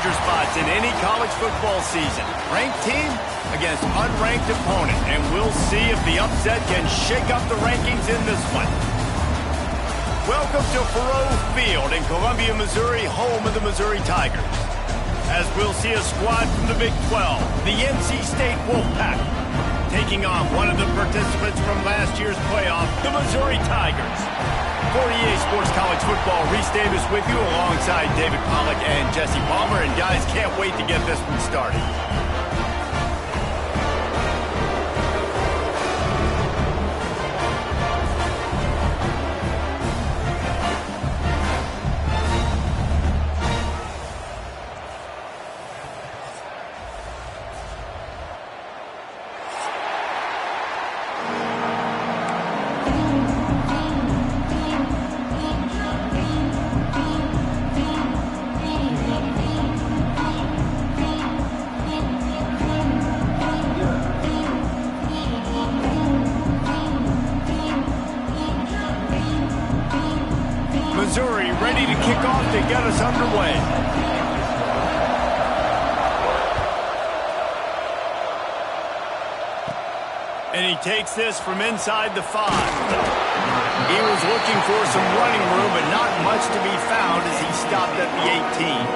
major spots in any college football season. Ranked team against unranked opponent, and we'll see if the upset can shake up the rankings in this one. Welcome to Faurot Field in Columbia, Missouri, home of the Missouri Tigers. As we'll see a squad from the Big 12, the NC State Wolfpack, taking on one of the participants from last year's playoff, the Missouri Tigers. 48 Sports College Football, Reese Davis with you alongside David Pollack and Jesse Palmer. And guys, can't wait to get this one started. Missouri ready to kick off to get us underway. And he takes this from inside the 5. He was looking for some running room, but not much to be found as he stopped at the 18.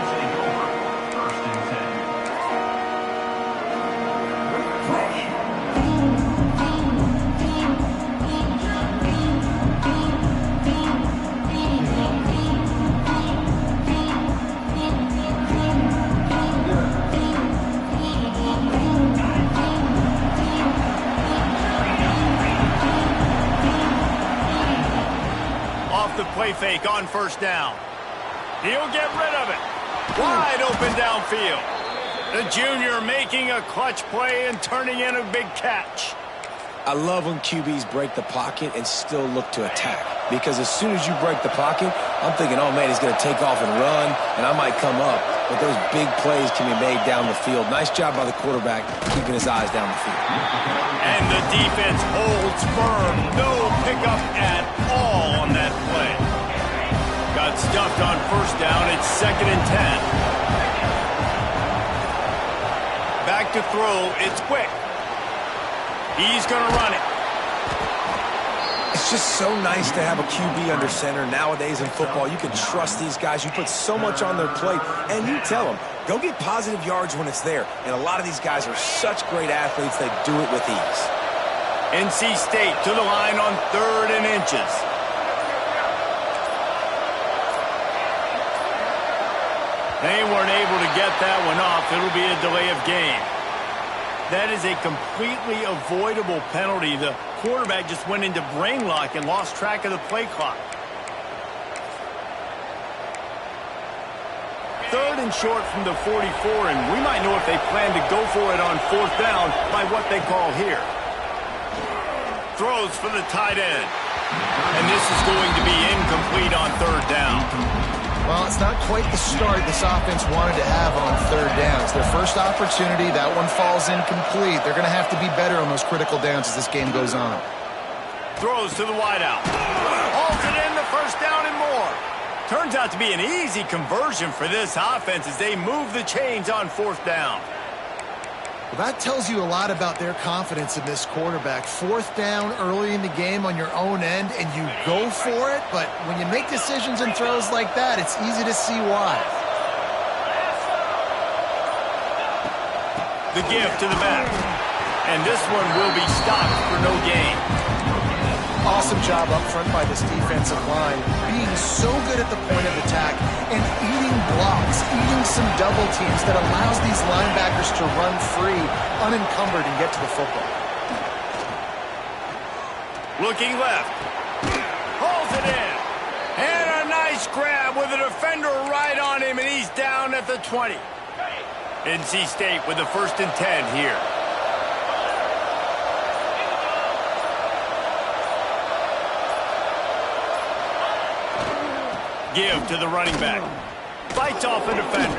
The play fake on first down. He'll get rid of it. Wide open downfield. The junior making a clutch play and turning in a big catch. I love when QBs break the pocket and still look to attack. Because as soon as you break the pocket, I'm thinking, oh man, he's going to take off and run, and I might come up. But those big plays can be made down the field. Nice job by the quarterback keeping his eyes down the field. And the defense holds firm. No pickup at all on that play. Got stuffed on first down. It's 2nd and 10. Back to throw. It's quick. He's going to run it. It's just so nice to have a QB under center. Nowadays in football, you can trust these guys. You put so much on their plate, and you tell them, go get positive yards when it's there. And a lot of these guys are such great athletes, they do it with ease. NC State to the line on 3rd and inches. They weren't able to get that one off. It'll be a delay of game. That is a completely avoidable penalty. The quarterback just went into brain lock and lost track of the play clock. 3rd and short from the 44, and we might know if they plan to go for it on 4th down by what they call here. Throws for the tight end. And this is going to be incomplete on 3rd down. Well, it's not quite the start this offense wanted to have on 3rd down. It's their first opportunity. That one falls incomplete. They're going to have to be better on those critical downs as this game goes on. Throws to the wideout. Halted in the 1st down and more. Turns out to be an easy conversion for this offense as they move the chains on 4th down. Well, that tells you a lot about their confidence in this quarterback. 4th down early in the game on your own end, and you go for it. But when you make decisions and throws like that, it's easy to see why. The give to the back. And this one will be stopped for no gain. Awesome job up front by this defensive line, being so good at the point of attack and eating blocks, eating some double teams that allows these linebackers to run free, unencumbered, and get to the football. Looking left. Hauls it in. And a nice grab with a defender right on him, and he's down at the 20. NC State with the 1st and 10 here. Give to the running back. Fights off a defender.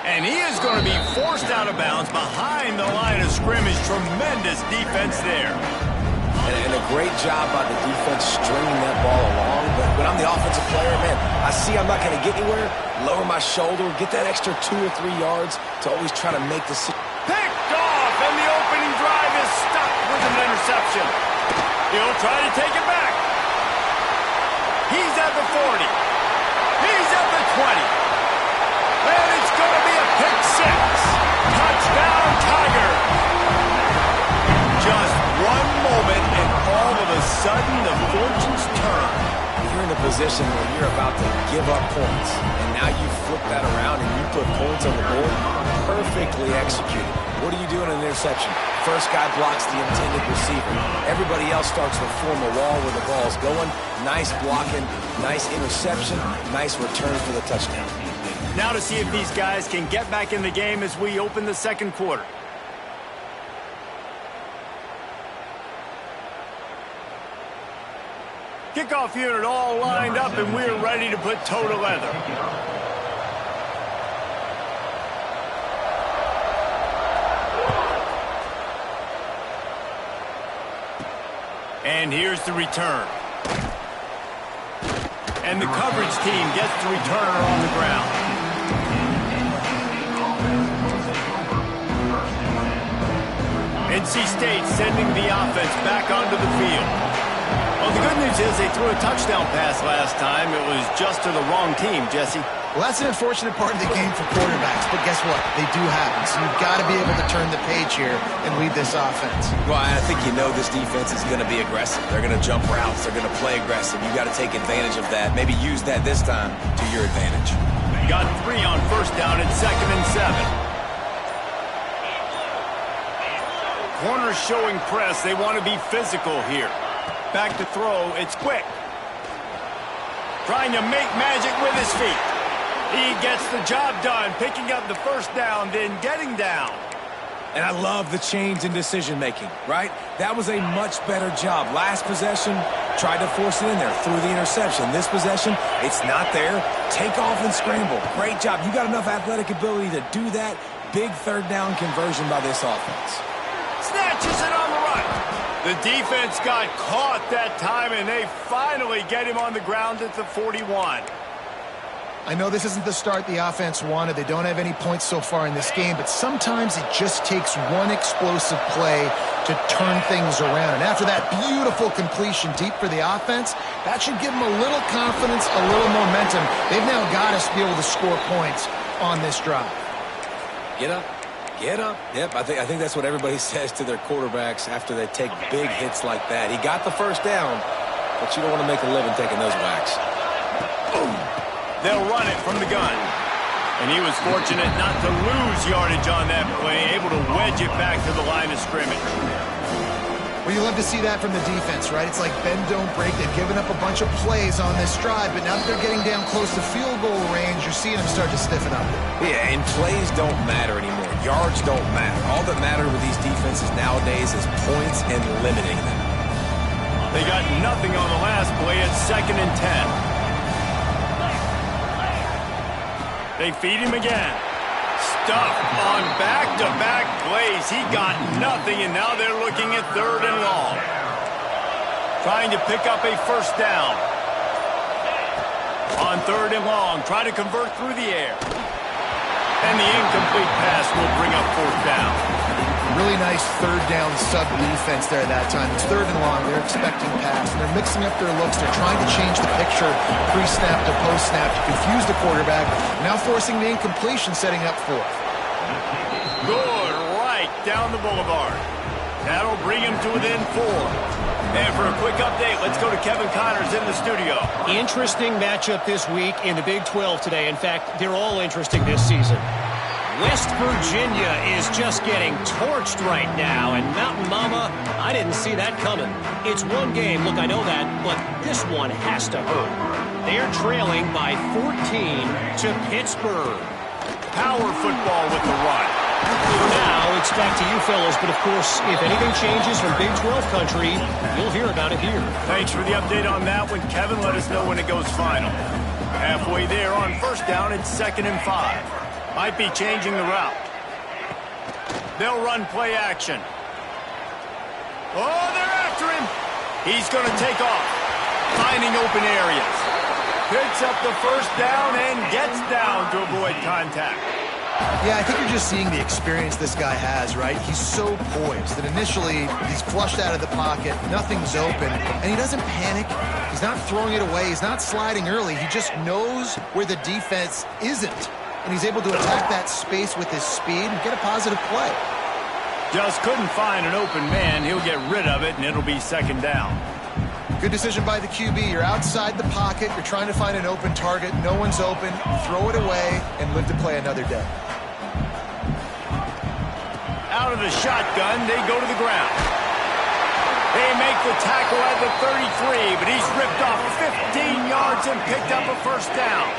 And he is going to be forced out of bounds behind the line of scrimmage. Tremendous defense there. And And a great job by the defense stringing that ball along. But when I'm the offensive player, man, I see I'm not going to get anywhere, lower my shoulder, get that extra 2 or 3 yards to always try to make the... Picked off, and the opening drive is stopped with an interception. He'll try to take it back. He's at the 40. He's at the 20. And it's going to be a pick six. Touchdown, Tigers. Just one moment, and all of a sudden, the fortunes turn. You're in a position where you're about to give up points, and now you flip that around and you put points on the board. Perfectly executed. What do you do in an interception? First guy blocks the intended receiver. Everybody else starts to form a wall where the ball's going. Nice blocking, nice interception, nice return for the touchdown. Now to see if these guys can get back in the game as we open the second quarter. Kickoff unit all lined up, and we're ready to put toe to leather. And here's the return. And the coverage team gets the returner on the ground. NC State sending the offense back onto the field. Well, the good news is they threw a touchdown pass last time. It was just to the wrong team, Jesse. Well, that's an unfortunate part of the game for quarterbacks, but guess what? They do happen, so you've got to be able to turn the page here and lead this offense. Well, I think you know this defense is going to be aggressive. They're going to jump routes. They're going to play aggressive. You've got to take advantage of that. Maybe use that this time to your advantage. Got 3 on first down and 2nd and 7. Corners showing press. They want to be physical here. Back to throw. It's quick. Trying to make magic with his feet. He gets the job done, picking up the first down, then getting down. And I love the change in decision-making, right? That was a much better job. Last possession, tried to force it in there, threw the interception. This possession, it's not there. Take off and scramble. Great job. You got enough athletic ability to do that. Big third down conversion by this offense. Snatches it on the run. The defense got caught that time, and they finally get him on the ground at the 41. I know this isn't the start the offense wanted. They don't have any points so far in this game, but sometimes it just takes one explosive play to turn things around. And after that beautiful completion deep for the offense, that should give them a little confidence, a little momentum. They've now got us to be able to score points on this drive. Get up. Get up. Yep, I think that's what everybody says to their quarterbacks after they take big hits like that. He got the first down, but you don't want to make a living taking those whacks. Boom. They'll run it from the gun. And he was fortunate not to lose yardage on that play, able to wedge it back to the line of scrimmage. Well, you love to see that from the defense, right? It's like bend, don't break. They've given up a bunch of plays on this drive, but now that they're getting down close to field goal range, you're seeing them start to stiffen up. Yeah, and plays don't matter anymore. Yards don't matter. All that matter with these defenses nowadays is points and limiting them. They got nothing on the last play at 2nd and 10. They feed him again. Stuffed on back-to-back plays. He got nothing, and now they're looking at 3rd and long. Trying to pick up a first down. On 3rd and long, try to convert through the air. And the incomplete pass will bring up 4th down. Really nice 3rd down sub defense there that time. It's 3rd and long. They're expecting pass, and they're mixing up their looks. They're trying to change the picture pre-snap to post-snap to confuse the quarterback. Now forcing the incompletion, setting up 4th. Good right down the boulevard. That'll bring him to within 4. And for a quick update, let's go to Kevin Connors in the studio. Interesting matchup this week in the Big 12 today. In fact, they're all interesting this season. West Virginia is just getting torched right now, and Mountain Mama, I didn't see that coming. It's one game, look, I know that, but this one has to hurt. They're trailing by 14 to Pittsburgh. Power football with the run. For now, it's back to you fellas, but of course, if anything changes from Big 12 country, you'll hear about it here. Thanks for the update on that one, Kevin. Let us know when it goes final. Halfway there on first down, it's 2nd and 5. Might be changing the route. They'll run play action. Oh, they're after him. He's going to take off, finding open areas. Picks up the first down and gets down to avoid contact. Yeah, I think you're just seeing the experience this guy has, right? He's so poised that initially he's flushed out of the pocket, nothing's open, and he doesn't panic. He's not throwing it away. He's not sliding early. He just knows where the defense isn't, and he's able to attack that space with his speed and get a positive play. Just couldn't find an open man. He'll get rid of it, and it'll be second down. Good decision by the QB. You're outside the pocket. You're trying to find an open target. No one's open. Throw it away and live to play another day. Out of the shotgun, they go to the ground. They make the tackle at the 33, but he's ripped off 15 yards and picked up a first down.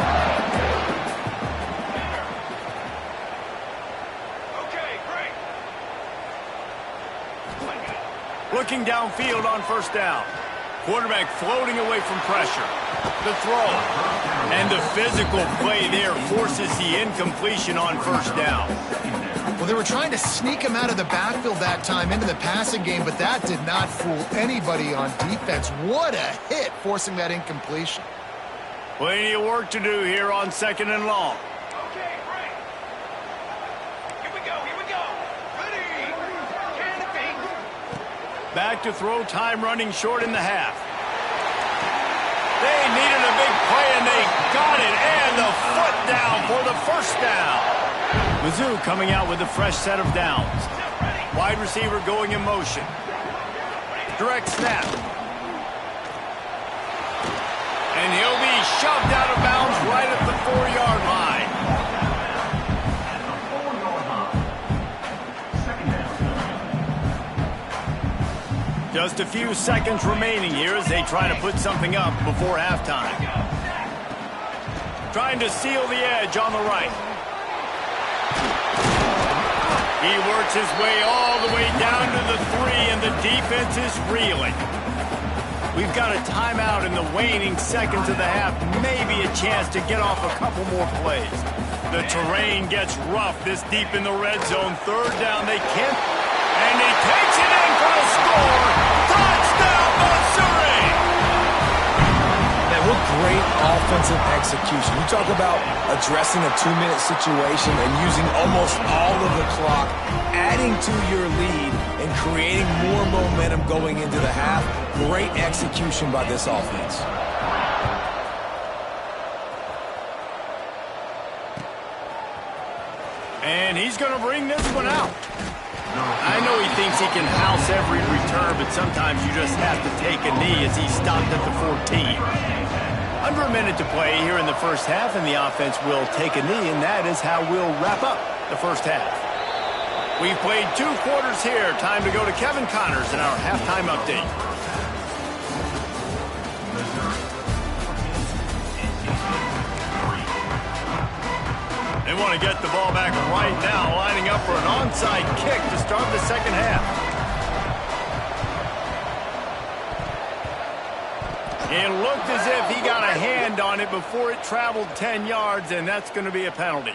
Okay, great. Looking downfield on first down. Quarterback floating away from pressure. The throw. And the physical play there forces the incompletion on first down. Well, they were trying to sneak him out of the backfield that time into the passing game, but that did not fool anybody on defense. What a hit, forcing that incompletion. Plenty of work to do here on second and long. Okay, great. Here we go, here we go. Ready. Canopy. Back to throw, time running short in the half. They needed a big play, and they got it, and the foot down for the first down. Mizzou coming out with a fresh set of downs. Wide receiver going in motion. Direct snap. And he'll be shoved out of bounds right at the 4-yard line. Just a few seconds remaining here as they try to put something up before halftime. Trying to seal the edge on the right. He works his way all the way down to the 3, and the defense is reeling. We've got a timeout in the waning seconds of the half. Maybe a chance to get off a couple more plays. The terrain gets rough this deep in the red zone. Third down, they can't. And he takes it in for the score. Touchdown, Missouri! Man, what great offensive execution. You talk about addressing a 2-minute situation and using almost all of the clock, adding to your lead and creating more momentum going into the half. Great execution by this offense. And he's going to bring this one out. I know he thinks he can house every return, but sometimes you just have to take a knee as he stopped at the 14. Under a minute to play here in the first half, and the offense will take a knee, and that is how we'll wrap up the first half. We've played 2 quarters here. Time to go to Kevin Connors in our halftime update. They want to get the ball back right now, lining up for an onside kick to start the second half. It looked as if he got a hand on it before it traveled 10 yards, and that's going to be a penalty.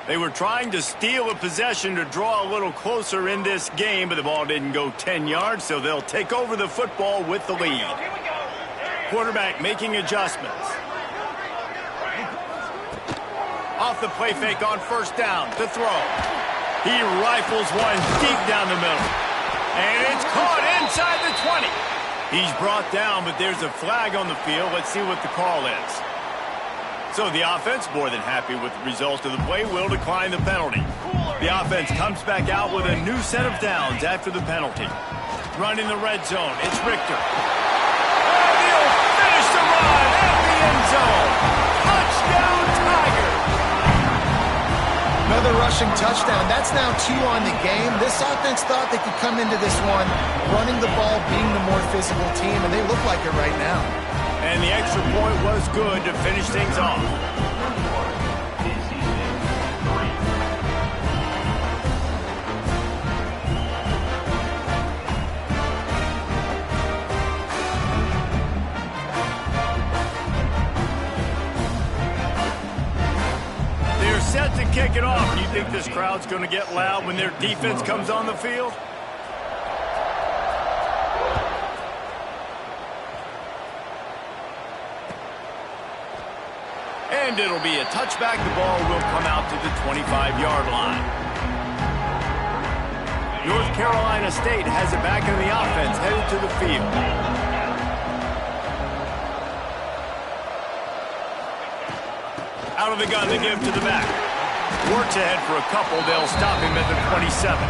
They were trying to steal a possession to draw a little closer in this game, but the ball didn't go 10 yards, so they'll take over the football with the lead. Quarterback making adjustments. Off the play fake on first down to throw. He rifles one deep down the middle. And it's caught inside the 20. He's brought down, but there's a flag on the field. Let's see what the call is. So the offense, more than happy with the result of the play, will decline the penalty. The offense comes back out with a new set of downs after the penalty. Run in the red zone. It's Richter. And he'll finish the run at the end zone. Touchdown, Tigers. Another rushing touchdown. That's now 2 on the game. This offense thought they could come into this one running the ball, being the more physical team, and they look like it right now. And the extra point was good to finish things off. Set to kick it off. Do you think this crowd's going to get loud when their defense comes on the field? And it'll be a touchback. The ball will come out to the 25-yard line. North Carolina State has it back in the offense, headed to the field. Out of the gun, they give to the back. Works ahead for a couple. They'll stop him at the 27.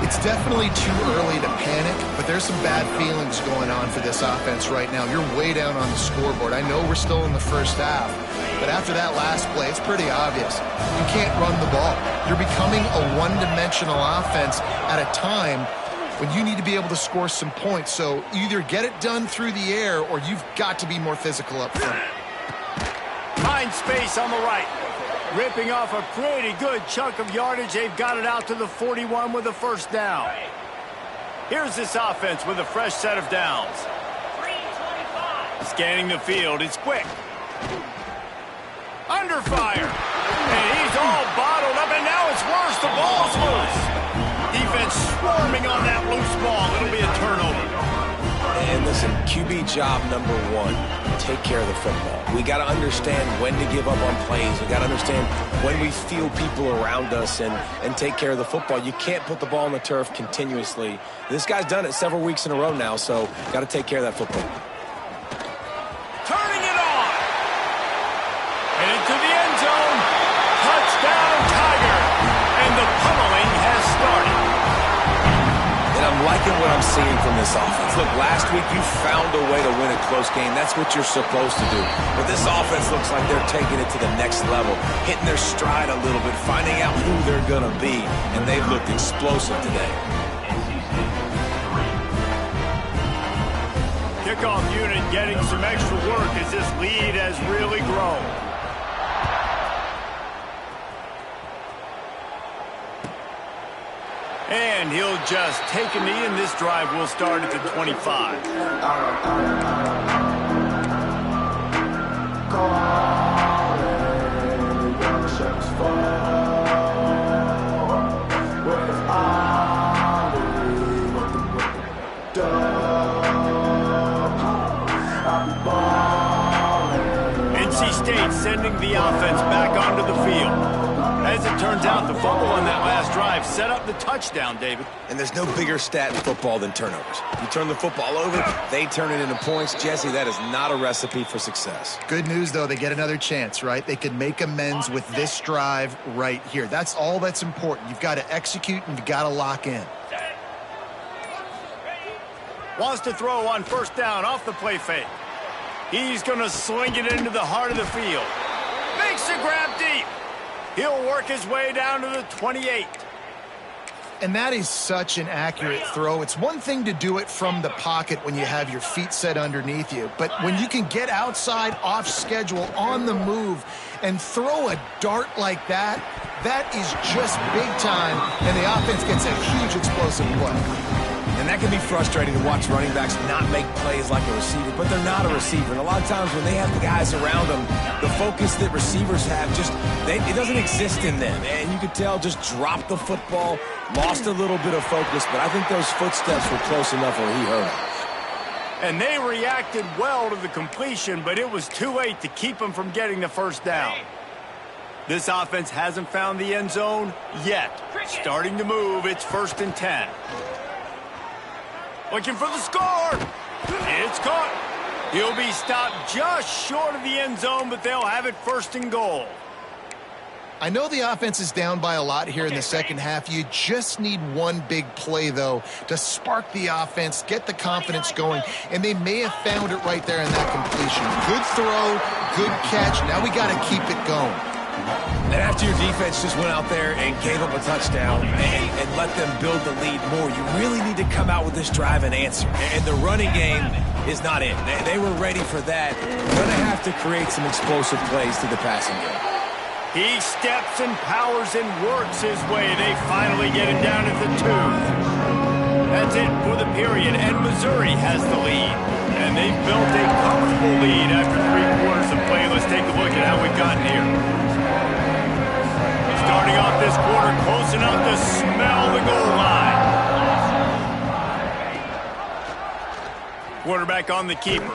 It's definitely too early to panic, but there's some bad feelings going on for this offense right now. You're way down on the scoreboard. I know we're still in the first half, but after that last play, it's pretty obvious. You can't run the ball. You're becoming a one-dimensional offense at a time when you need to be able to score some points. So either get it done through the air or you've got to be more physical up front. Find space on the right. Ripping off a pretty good chunk of yardage. They've got it out to the 41 with a first down. Here's this offense with a fresh set of downs. Scanning the field. It's quick. Under fire. And he's all bottled up, and now it's worse. The ball's loose. Defense swarming on that loose ball. It'll be a turnover. And listen, QB job number one, take care of the football. We got to understand when to give up on plays. We got to understand when we feel people around us and take care of the football. You can't put the ball on the turf continuously. This guy's done it several weeks in a row now, so got to take care of that football. Turning it on. And into the end zone. Touchdown, Tiger. And the pummeling has started. And I'm liking what I'm seeing from this offense. Look, last week you found a way to win a close game. That's what you're supposed to do. But this offense looks like they're taking it to the next level, hitting their stride a little bit, finding out who they're going to be. And they've looked explosive today. Kickoff unit getting some extra work as this lead has really grown. And he'll just take a knee, and this drive will start at the 25. NC State sending the offense back onto the field. As it turns out, the fumble on that last drive set up the touchdown, David. And there's no bigger stat in football than turnovers. You turn the football over, they turn it into points. Jesse, that is not a recipe for success. Good news, though, they get another chance, right? They can make amends with this drive right here. That's all that's important. You've got to execute and you've got to lock in. Wants to throw on first down off the play fake. He's going to swing it into the heart of the field. Makes the grab deep. He'll work his way down to the 28. And that is such an accurate throw. It's one thing to do it from the pocket when you have your feet set underneath you, but when you can get outside, off schedule, on the move, and throw a dart like that, that is just big time, and the offense gets a huge explosive play. And that can be frustrating to watch running backs not make plays like a receiver, but they're not a receiver. And a lot of times when they have the guys around them, the focus that receivers have it doesn't exist in them. And you could tell just dropped the football, lost a little bit of focus, but I think those footsteps were close enough where he heard them. And they reacted well to the completion, but it was too late to keep them from getting the first down. This offense hasn't found the end zone yet. Starting to move, it's 1st and 10. Looking for the score. It's caught. He'll be stopped just short of the end zone, but they'll have it 1st and goal. I know the offense is down by a lot here in the second half. You just need one big play, though, to spark the offense, get the confidence going, and they may have found it right there in that completion. Good throw, good catch. Now we got to keep it going. And after your defense just went out there and gave up a touchdown and let them build the lead more, you really need to come out with this drive and answer. And the running game is not in. They were ready for that. Going to have to create some explosive plays to the passing game. He steps and powers and works his way. They finally get him down at the 2. That's it for the period, and Missouri has the lead. And they've built a comfortable lead after 3 quarters of play. Let's take a look at how we've gotten here. Starting off this quarter, close enough to smell the goal line. Quarterback on the keeper.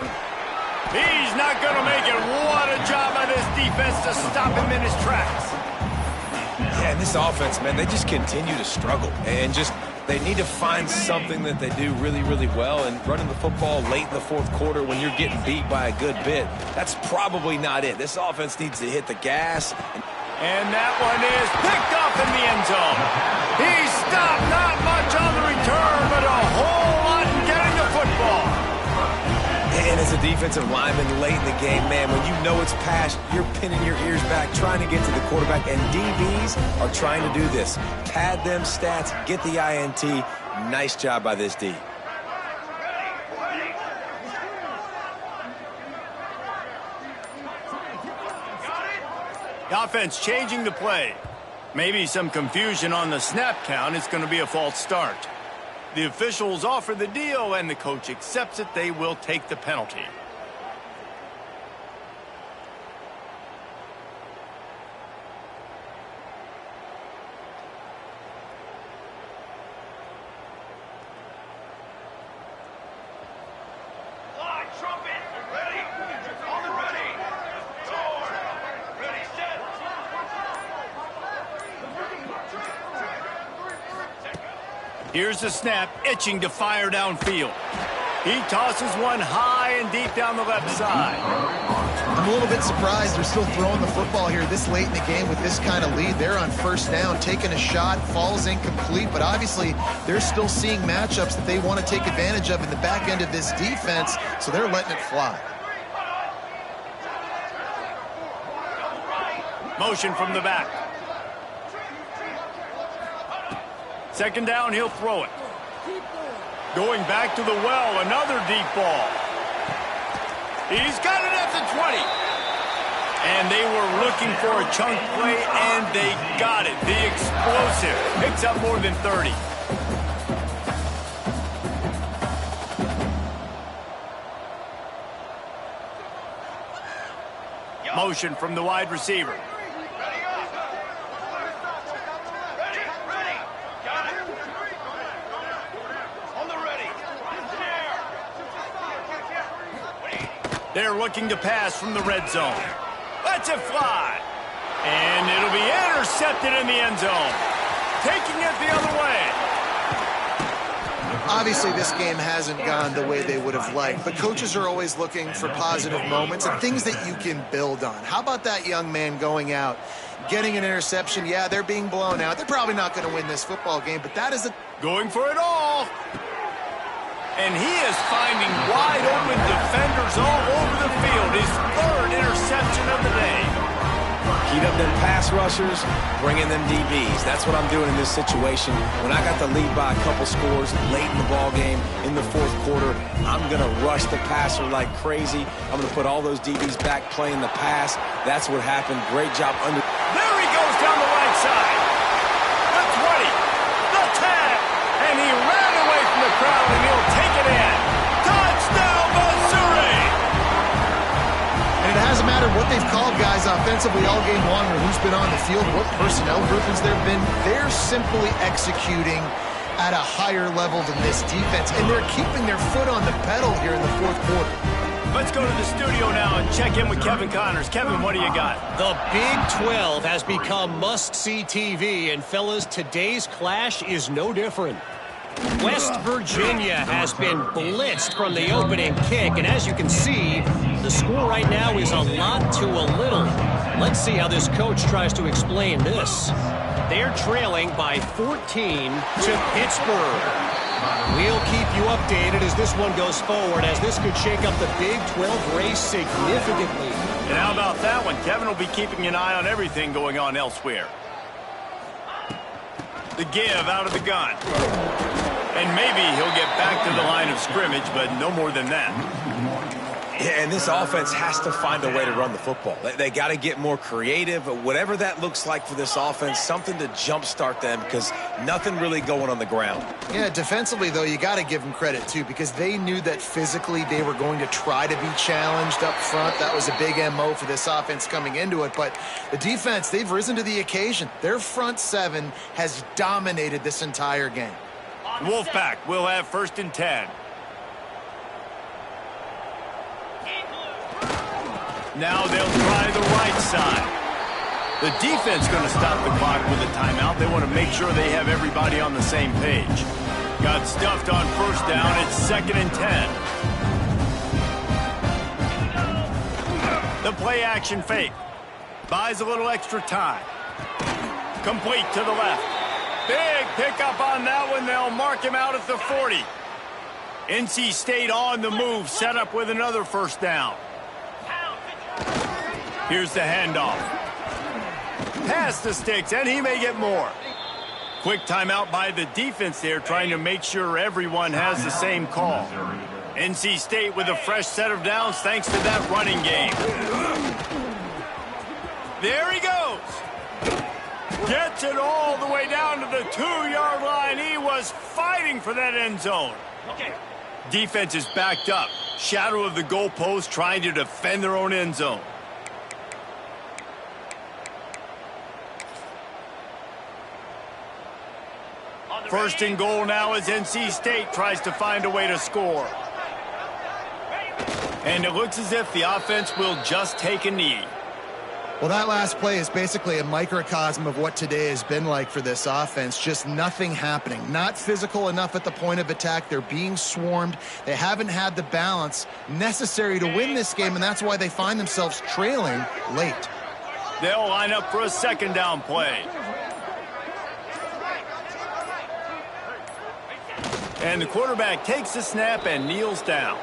He's not going to make it. What a job by this defense to stop him in his tracks. Yeah, and this offense, man, they just continue to struggle. And they need to find something that they do really, really well. And running the football late in the fourth quarter when you're getting beat by a good bit, that's probably not it. This offense needs to hit the gas. And that one is picked off in the end zone. He stopped, not much on the return, but a whole lot in getting the football. And as a defensive lineman late in the game, man, when you know it's past, you're pinning your ears back, trying to get to the quarterback. And DBs are trying to do this. Pad them stats, get the INT. Nice job by this D. The offense changing the play. Maybe some confusion on the snap count. It's going to be a false start. The officials offer the deal, and the coach accepts it. They will take the penalty. Line, trumpet, ready. On the ready. Door. Ready, set. Here's the snap, itching to fire downfield. He tosses one high and deep down the left side. I'm a little bit surprised they're still throwing the football here this late in the game with this kind of lead. They're on first down, taking a shot, falls incomplete, but obviously they're still seeing matchups that they want to take advantage of in the back end of this defense, so they're letting it fly. Motion from the back. Second down, he'll throw it. Going back to the well, another deep ball. He's got it at the 20. And they were looking for a chunk play, and they got it. The explosive picks up more than 30. Motion from the wide receiver. They're looking to pass from the red zone. Lets it fly. And it'll be intercepted in the end zone. Taking it the other way. Obviously, this game hasn't gone the way they would have liked, but coaches are always looking for positive moments and things that you can build on. How about that young man going out, getting an interception? Yeah, they're being blown out. They're probably not going to win this football game, but that is a... Going for it all. And he is finding wide open defenders all over the field. His third interception of the day. Heat up them pass rushers, bring in them DBs. That's what I'm doing in this situation. When I got the lead by a couple scores late in the ball game, in the fourth quarter, I'm going to rush the passer like crazy. I'm going to put all those DBs back playing the pass. That's what happened. Great job under. There he goes down the right side. The 20, the 10, and he ran away from the crowd, and he'll take it in. Touchdown, Missouri! And it hasn't mattered what they've called guys offensively all game long or who's been on the field, what personnel groupings there have been. They're simply executing at a higher level than this defense, and they're keeping their foot on the pedal here in the fourth quarter. Let's go to the studio now and check in with Kevin Connors. Kevin, what do you got? The Big 12 has become must-see TV, and fellas, today's clash is no different. West Virginia has been blitzed from the opening kick, and as you can see, the score right now is a lot to a little. Let's see how this coach tries to explain this. They're trailing by 14 to Pittsburgh. We'll keep you updated as this one goes forward, as this could shake up the Big 12 race significantly. And how about that one? Kevin will be keeping an eye on everything going on elsewhere. The give out of the gun. And maybe he'll get back to the line of scrimmage, but no more than that. Yeah, and this offense has to find a way to run the football. They got to get more creative, whatever that looks like for this offense, something to jumpstart them because nothing really going on the ground. Yeah, defensively, though, you got to give them credit, too, because they knew that physically they were going to try to be challenged up front. That was a big MO for this offense coming into it. But the defense, they've risen to the occasion. Their front seven has dominated this entire game. Wolfpack will have 1st and 10. Now they'll try the right side. The defense going to stop the clock with a timeout. They want to make sure they have everybody on the same page. Got stuffed on first down. It's 2nd and 10. The play action fake. Buys a little extra time. Complete to the left. Big pickup on that one. They'll mark him out at the 40. NC State on the move. Set up with another first down. Here's the handoff. Pass the sticks, and he may get more. Quick timeout by the defense there, trying to make sure everyone has the same call. NC State with a fresh set of downs thanks to that running game. There he goes. Gets it all the way down to the 2-yard line. He was fighting for that end zone. Defense is backed up. Shadow of the goalpost, trying to defend their own end zone. First and goal now as NC State tries to find a way to score. And it looks as if the offense will just take a knee. Well, that last play is basically a microcosm of what today has been like for this offense. Just nothing happening. Not physical enough at the point of attack. They're being swarmed. They haven't had the balance necessary to win this game, and that's why they find themselves trailing late. They'll line up for a 2nd down play. And the quarterback takes the snap and kneels down.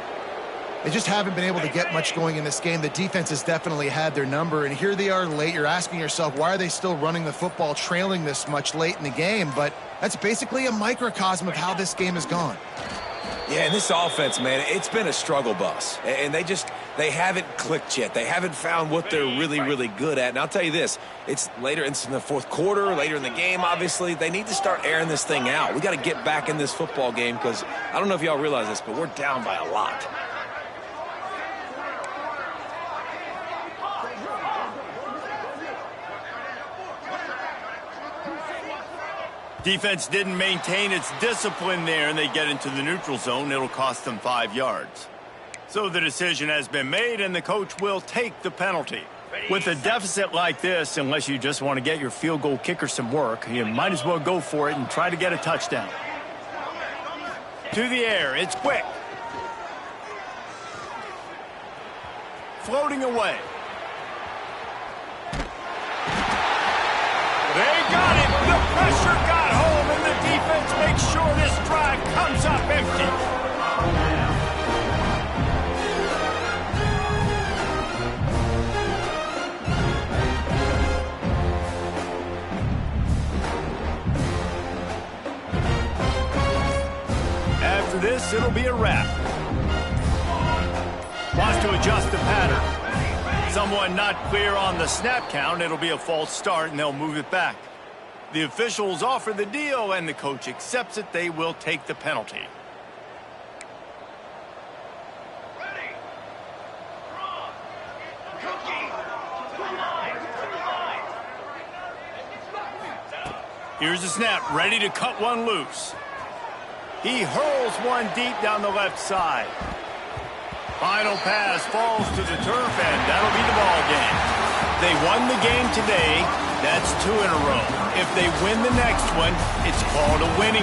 They just haven't been able to get much going in this game. The defense has definitely had their number, and here they are late. You're asking yourself, why are they still running the football, trailing this much late in the game? But that's basically a microcosm of how this game has gone. Yeah, and this offense, man, it's been a struggle bus. And they haven't clicked yet. They haven't found what they're really, really good at. And I'll tell you this, it's later, it's in the 4th quarter, later in the game, obviously. They need to start airing this thing out. We got to get back in this football game because I don't know if y'all realize this, but we're down by a lot. Defense didn't maintain its discipline there, and they get into the neutral zone. It'll cost them 5 yards. So the decision has been made, and the coach will take the penalty. With a deficit like this, unless you just want to get your field goal kicker some work, you might as well go for it and try to get a touchdown. To the air, it's quick. Floating away. They got it. The pressure got home, and the defense makes sure this drive comes up empty. After this, it'll be a wrap. Wants to adjust the pattern. Someone not clear on the snap count. It'll be a false start, and they'll move it back. The officials offer the deal, and the coach accepts it. They will take the penalty. Here's the snap, ready to cut one loose. He hurls one deep down the left side. Final pass falls to the turf, and that'll be the ball game. They won the game today. That's 2 in a row. If they win the next one, it's called a winning